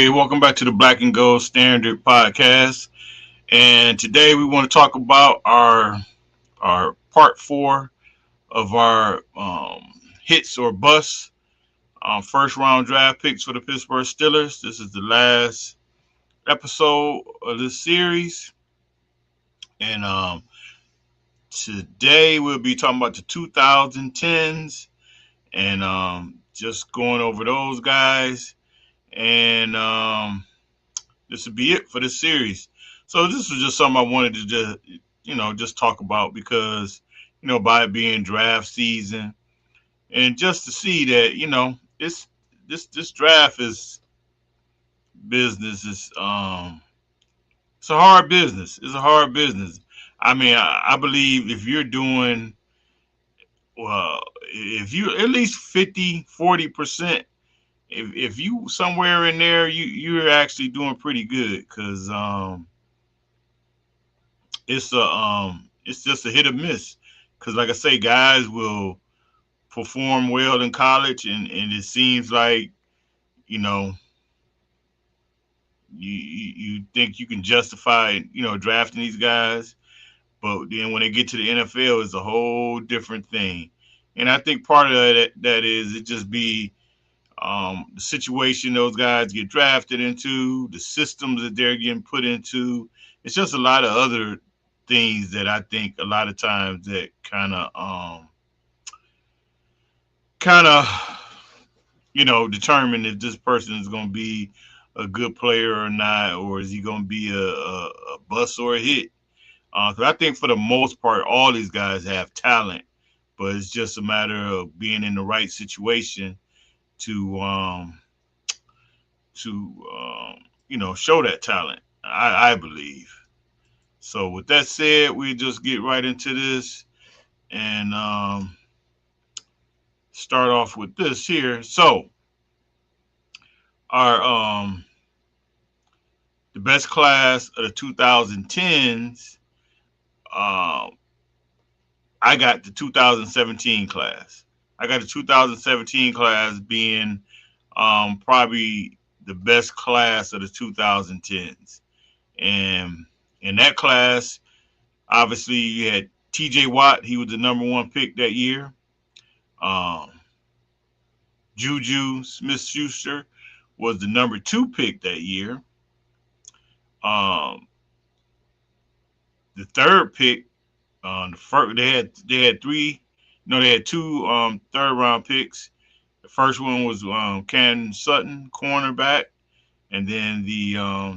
Hey, welcome back to the Black and Gold Standard Podcast. And today we want to talk about our part four of our hits or busts, first round draft picks for the Pittsburgh Steelers. This is the last episode of this series, and today we'll be talking about the 2010s and just going over those guys. And this would be it for this series. So this was just something I wanted to just talk about because, by it being draft season and just to see that, this draft is business is it's a hard business. It's a hard business. I mean, I believe if you're doing well, if you at least 50-40%, if you somewhere in there, you're actually doing pretty good because it's just a hit or miss. Because like I say, guys will perform well in college, and it seems like you know you think you can justify drafting these guys, but then when they get to the NFL, it's a whole different thing. And I think part of that is it just be the situation those guys get drafted into, the systems that they're getting put into. It's just a lot of other things that I think a lot of times that kind of determine if this person is going to be a good player or not, or is he going to be a bust or a hit. Because I think for the most part, all these guys have talent, but it's just a matter of being in the right situation to show that talent. I believe. So with that said, we just get right into this and start off with this here. So our the best class of the 2010s. Um, I got the 2017 class. I got the 2017 class being probably the best class of the 2010s. And in that class, obviously you had T.J. Watt. He was the number one pick that year. Um, Juju Smith-Schuster was the number two pick that year. Um, the third pick, the first they had three. No, they had two third round picks. The first one was Cam Sutton, cornerback, and then the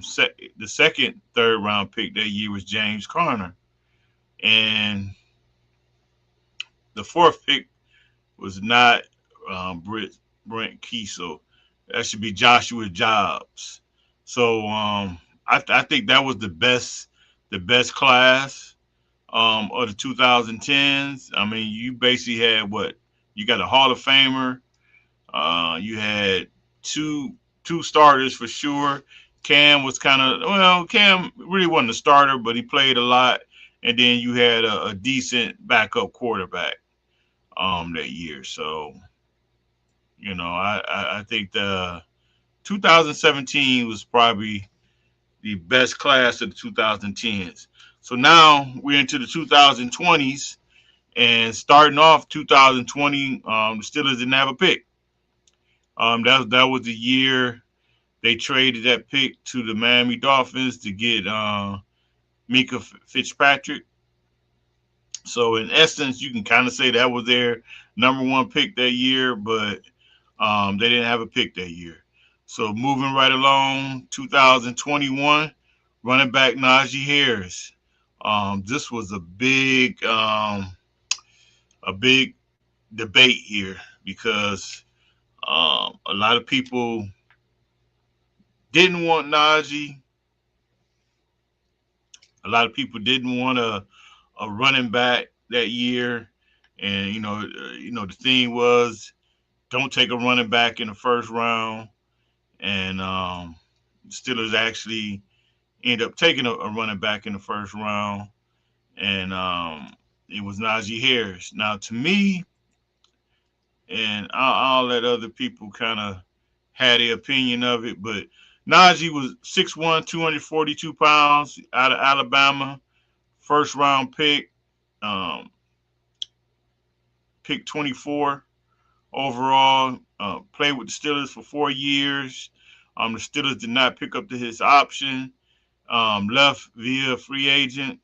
second third round pick that year was James Conner, and the fourth pick was not Brent Kiesel. That should be Joshua Jobs. So I think that was the best class of the 2010s. I mean, you basically had what you got a Hall of Famer. You had two starters for sure. Cam was Cam really wasn't a starter, but he played a lot. And then you had a decent backup quarterback that year. So I think the 2017 was probably the best class of the 2010s. So now we're into the 2020s, and starting off 2020, the Steelers didn't have a pick. That was the year they traded that pick to the Miami Dolphins to get Mika Fitzpatrick. So in essence, you can kind of say that was their number one pick that year, but they didn't have a pick that year. So moving right along, 2021, running back Najee Harris. This was a big debate here because a lot of people didn't want Najee. A lot of people didn't want a running back that year, and the thing was don't take a running back in the first round, and Steelers actually end up taking a running back in the first round, and it was Najee Harris. Now, to me, and I'll let other people kind of have their opinion of it, but Najee was 6'1", 242 pounds, out of Alabama. First round pick, um, pick 24 overall. Played with the Steelers for 4 years. The Steelers did not pick up his option. Left via free agent.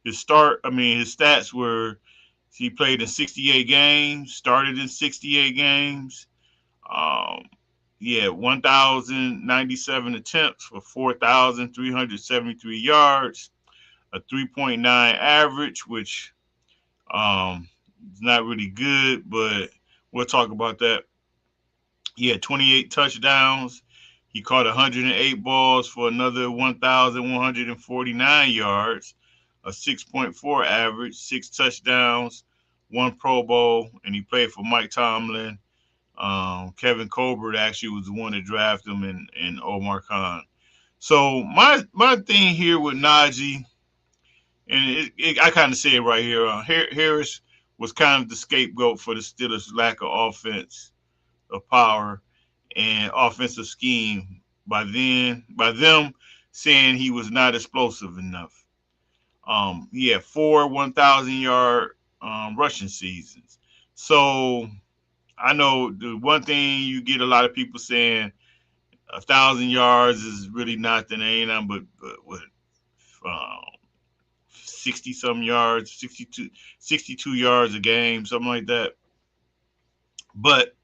His stats were he played in 68 games, started in 68 games. Um, he had 1,097 attempts for 4,373 yards, a 3.9 average, which is not really good, but we'll talk about that. He had 28 touchdowns. He caught 108 balls for another 1,149 yards, a 6.4 average, six touchdowns, one Pro Bowl, and he played for Mike Tomlin. Kevin Colbert actually was the one that drafted him, and Omar Khan. So my thing here with Najee, and I kind of say it right here. Harris was kind of the scapegoat for the Steelers' lack of offense, of power, and offensive scheme. By them saying he was not explosive enough. He had four 1,000-yard rushing seasons. So I know the one thing you get a lot of people saying 1,000 yards is really nothing. Ain't nothing but what, um, 60 some yards, 62 yards a game, something like that. But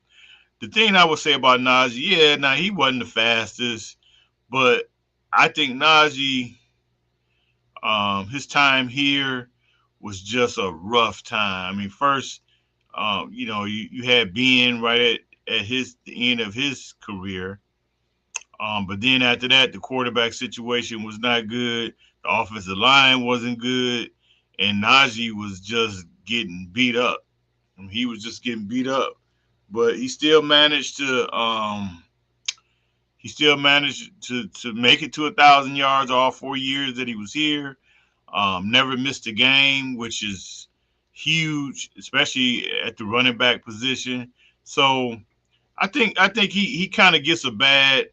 the thing I would say about Najee, yeah, now he wasn't the fastest, but I think Najee, his time here was just a rough time. I mean, first, you had Ben right at the end of his career. But then after that, the quarterback situation was not good. The offensive line wasn't good, and Najee was just getting beat up. I mean, he was just getting beat up, but he still managed to make it to 1,000 yards all 4 years that he was here. Never missed a game, which is huge, especially at the running back position. So I think he kind of gets a bad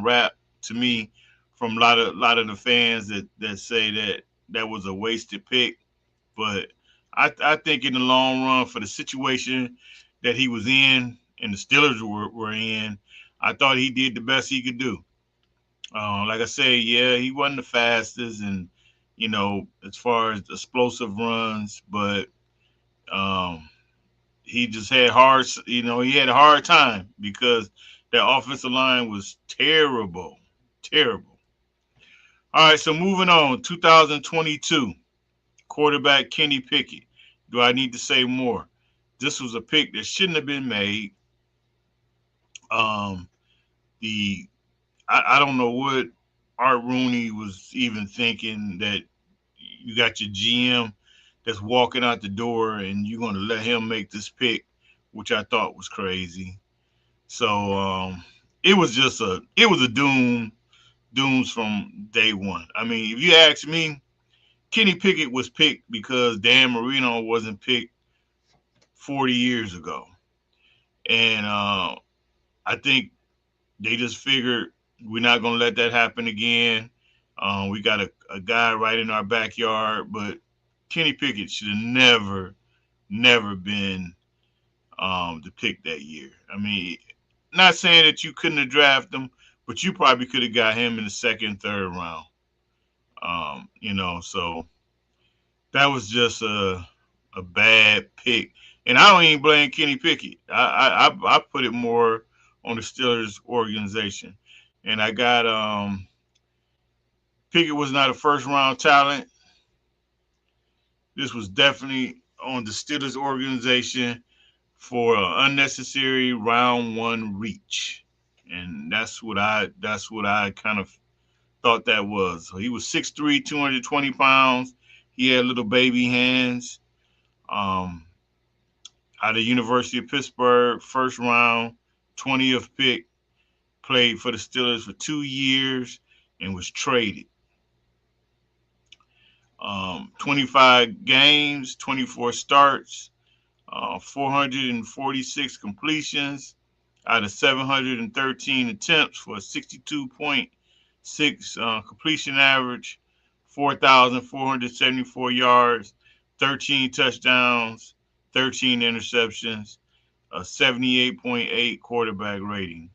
rap to me from a lot of the fans that say that was a wasted pick. But I think in the long run, for the situation that he was in and the Steelers were in, I thought he did the best he could do. Like I say, yeah, he wasn't the fastest, and as far as explosive runs, but um, he just had he had a hard time because that offensive line was terrible, terrible. All right, so moving on, 2022 quarterback Kenny Pickett. Do I need to say more? This was a pick that shouldn't have been made. Um, the I don't know what Art Rooney was even thinking, that you got your GM that's walking out the door and you're going to let him make this pick, which I thought was crazy. So it was a dooms from day one. I mean, if you ask me, Kenny Pickett was picked because Dan Marino wasn't picked 40 years ago, and I think they just figured we're not going to let that happen again. We got a guy right in our backyard, but Kenny Pickett should have never been the pick that year. I mean, not saying that you couldn't have drafted him, but you probably could have got him in the second, third round. So that was just a bad pick, and I don't even blame Kenny Pickett. I put it more on the Steelers organization, and I got Pickett was not a first round talent. This was definitely on the Steelers organization for an unnecessary round one reach, and that's what I kind of thought that was. So he was 6'3", 220 pounds. He had little baby hands. Um, Out of University of Pittsburgh, first round, 20th pick. Played for the Steelers for 2 years and was traded. 25 games, 24 starts, 446 completions, out of 713 attempts for a 62.6 completion average, 4,474 yards, 13 touchdowns, 13 interceptions, a 78.8 quarterback rating.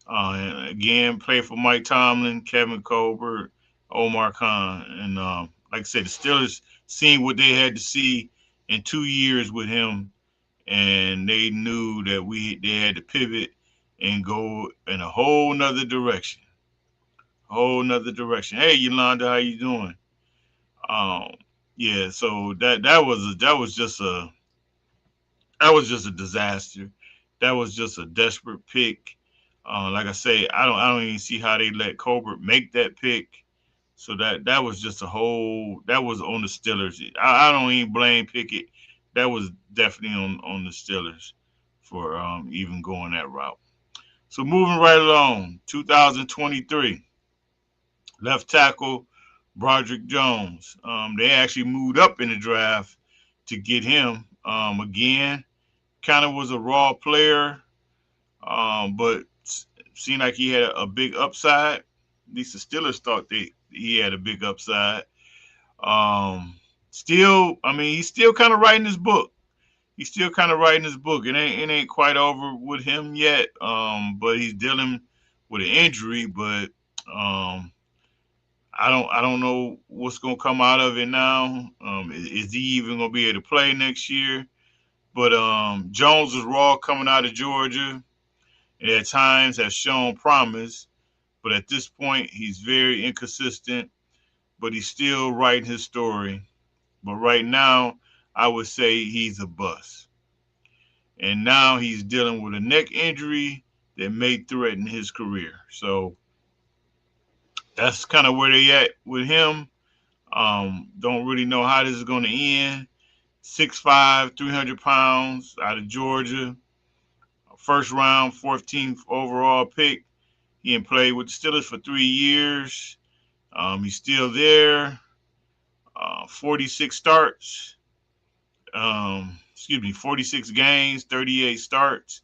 And again, played for Mike Tomlin, Kevin Colbert, Omar Khan, and like I said, the Steelers seen what they had to see in 2 years with him, and they knew that they had to pivot and go in a whole nother direction. Whole nother direction. Hey, Yolanda, how you doing? Um, yeah, so that was just a disaster. That was just a desperate pick. Like I say, I don't even see how they let Colbert make that pick. So that was just a whole that was on the Steelers. I don't even blame Pickett. That was definitely on the Steelers for even going that route. So moving right along, 2023 left tackle Broderick Jones. They actually moved up in the draft to get him. Again, kind of was a raw player, but seemed like he had a big upside. At least the Steelers thought he had a big upside. Still, I mean, he's still kind of writing his book. He's still kind of writing his book. It ain't quite over with him yet. But he's dealing with an injury. But I don't know what's gonna come out of it now. Is he even gonna be able to play next year? But Jones is raw coming out of Georgia, and at times has shown promise. But at this point, he's very inconsistent. But he's still writing his story. But right now, I would say he's a bust. And now he's dealing with a neck injury that may threaten his career. So that's kind of where they at with him. Don't really know how this is going to end. 6'5", 300 pounds out of Georgia. First round, 14th overall pick. He played with the Steelers for 3 years. He's still there. 46 starts. 46 games, 38 starts.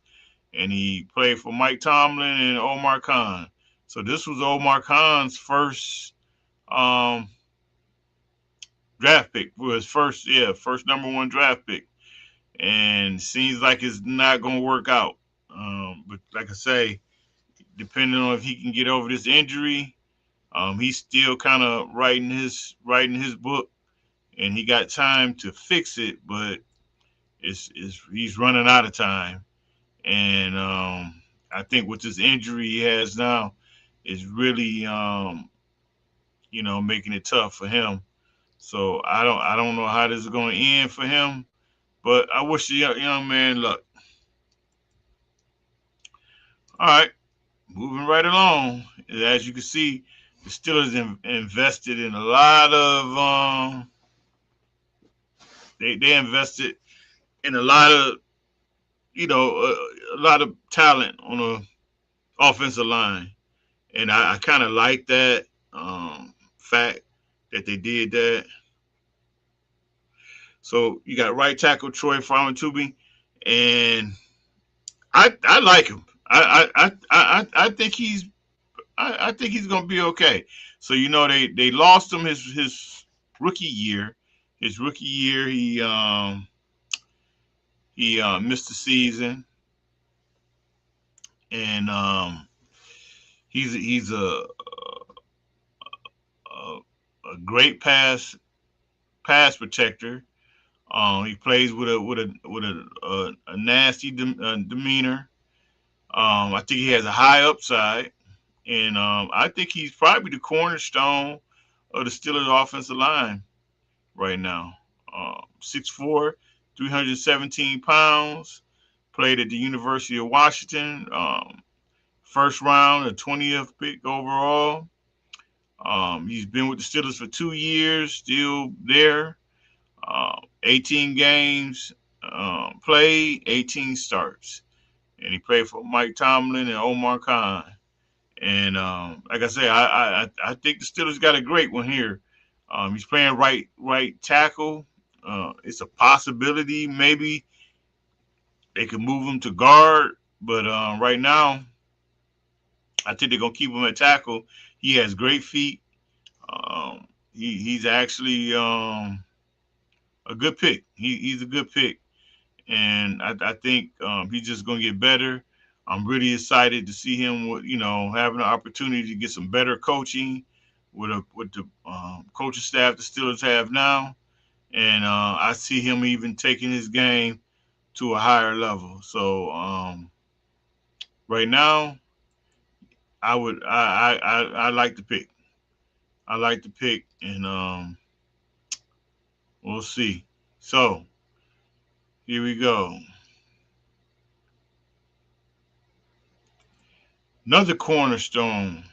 And he played for Mike Tomlin and Omar Khan. So this was Omar Khan's first draft pick. For his first #1 draft pick. And seems like it's not going to work out. But like I say, depending on if he can get over this injury, he's still kind of writing his book, and he got time to fix it, but he's running out of time. And I think with this injury he has now is really making it tough for him. So I don't know how this is going to end for him, but I wish the young man luck. All right, moving right along. As you can see, the Steelers invested in a lot of they invested in a lot of a lot of talent on the offensive line, and I kind of like that fact that they did that. So you got right tackle Troy Farmatube, and I like him. I think I think he's gonna be okay. So they lost him his rookie year. His rookie year he missed the season, and he's a, a great pass protector. He plays with a nasty demeanor. I think he has a high upside, and I think he's probably the cornerstone of the Steelers' offensive line right now. 6'4", 317 pounds. Played at the University of Washington. First round, a 20th pick overall. He's been with the Steelers for 2 years, still there. 18 games played, 18 starts. And he played for Mike Tomlin and Omar Khan. And like I say, I think the Steelers got a great one here. He's playing right tackle. It's a possibility maybe they could move him to guard But right now, I think they're gonna keep him at tackle. He has great feet. He's actually a good pick. He's a good pick, and I think he's just gonna get better. I'm really excited to see him, having the opportunity to get some better coaching with the coaching staff the Steelers have now, and I see him even taking his game to a higher level. So right now, I like the pick. I like the pick, and we'll see. So here we go. Another cornerstone,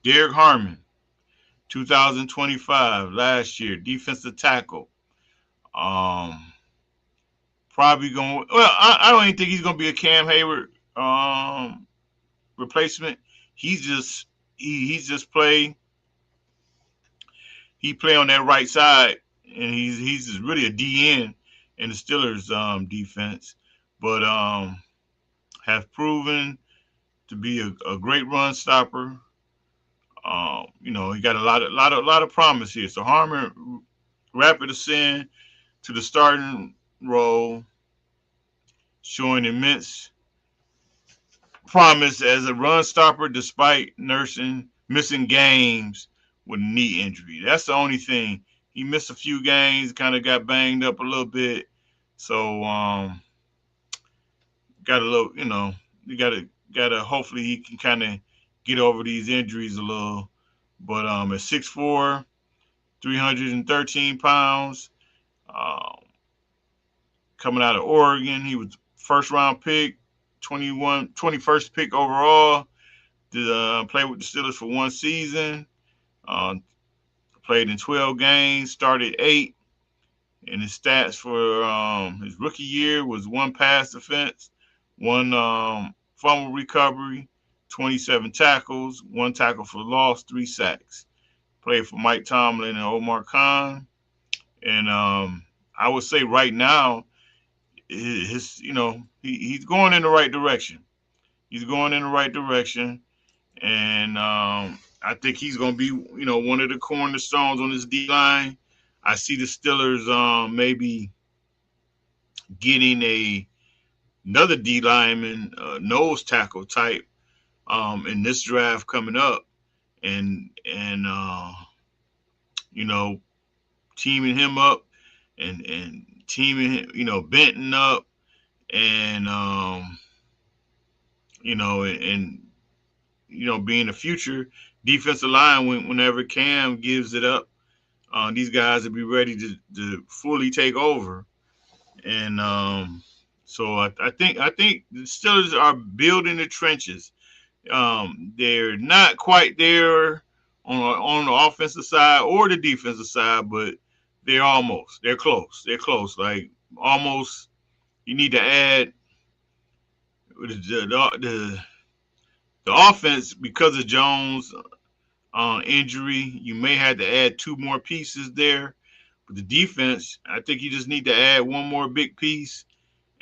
Derek Harmon, 2025, last year, defensive tackle. Um, Probably going. Well, I don't even think he's going to be a Cam Hayward replacement. He's just he's just play. He play on that right side, and he's just really a DN in the Steelers defense, but have proven to be a great run stopper. He got a lot of promise here. So Harmon rapid ascent to the starting role, showing immense promise as a run stopper despite nursing missing games with a knee injury. That's the only thing. He missed a few games, kind of got banged up a little bit. So got a little, you gotta hopefully he can kind of get over these injuries a little. But at 6'4", 313 pounds, um, coming out of Oregon, he was first round pick, 21st pick overall. Did play with the Steelers for one season. Uh, Played in 12 games, started 8, and his stats for his rookie year was one pass defense, one fumble recovery, 27 tackles, one tackle for loss, 3 sacks. Played for Mike Tomlin and Omar Khan, and I would say right now, he's going in the right direction. He's going in the right direction, and I think he's going to be, one of the cornerstones on this D line. I see the Steelers maybe getting another D lineman, nose tackle type, in this draft coming up, and you know teaming him up and teaming him, Benton up, and and being a future defensive line whenever Cam gives it up, these guys will be ready to fully take over. And so I think the Steelers are building the trenches. They're not quite there on the offensive side or the defensive side, but they're almost. They're close. They're close. Like almost. You need to add the offense because of Jones' injury. You may have to add 2 more pieces there. But the defense, I think you just need to add one more big piece,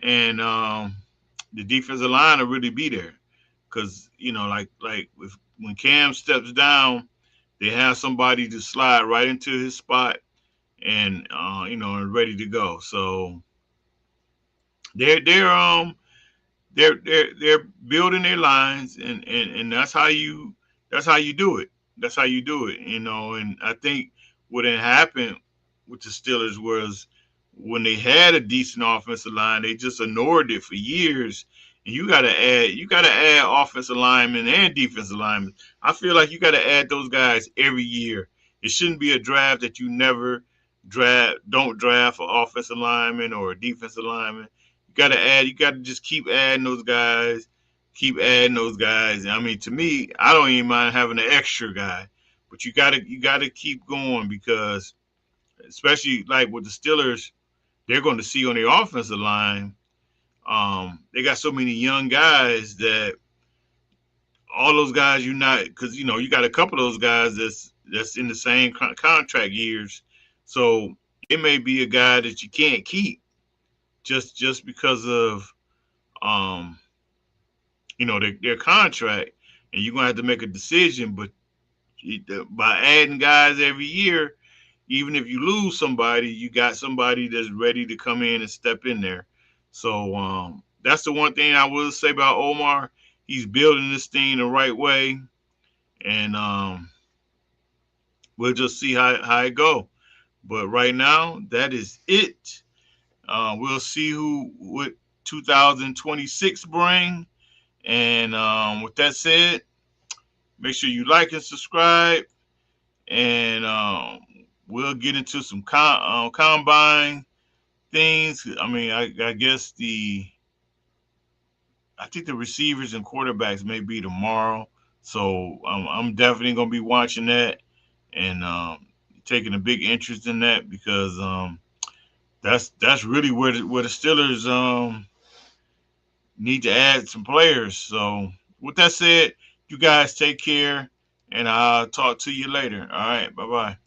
and the defensive line will really be there. Because like when Cam steps down, they have somebody to slide right into his spot, and and ready to go. So they're building their lines, and that's how you do it. That's how you do it. And I think what had happened with the Steelers was when they had a decent offensive line, they just ignored it for years. And you gotta add offensive linemen and defensive linemen. I feel like you gotta add those guys every year. It shouldn't be a draft that you never don't draft an offensive lineman or a defensive lineman. You gotta just keep adding those guys, keep adding those guys. I mean, to me, I don't even mind having an extra guy, but you gotta keep going because, especially like with the Steelers, they're going to see on their offensive line. They got so many young guys that all those guys you not because you got a couple of those guys that's in the same contract years, so it may be a guy that you can't keep just because of um, their contract, and you're gonna have to make a decision. But by adding guys every year, even if you lose somebody, you got somebody that's ready to come in and step in there. So that's the one thing I will say about Omar. He's building this thing the right way, and we'll just see how it go. But right now, that is it. We'll see what 2026 bring. And with that said, make sure you like and subscribe, and we'll get into some combine things. I mean, I guess I think the receivers and quarterbacks may be tomorrow, so I'm definitely gonna be watching that and taking a big interest in that because that's really where the Steelers need to add some players. So with that said, you guys take care, and I'll talk to you later. All right, bye bye.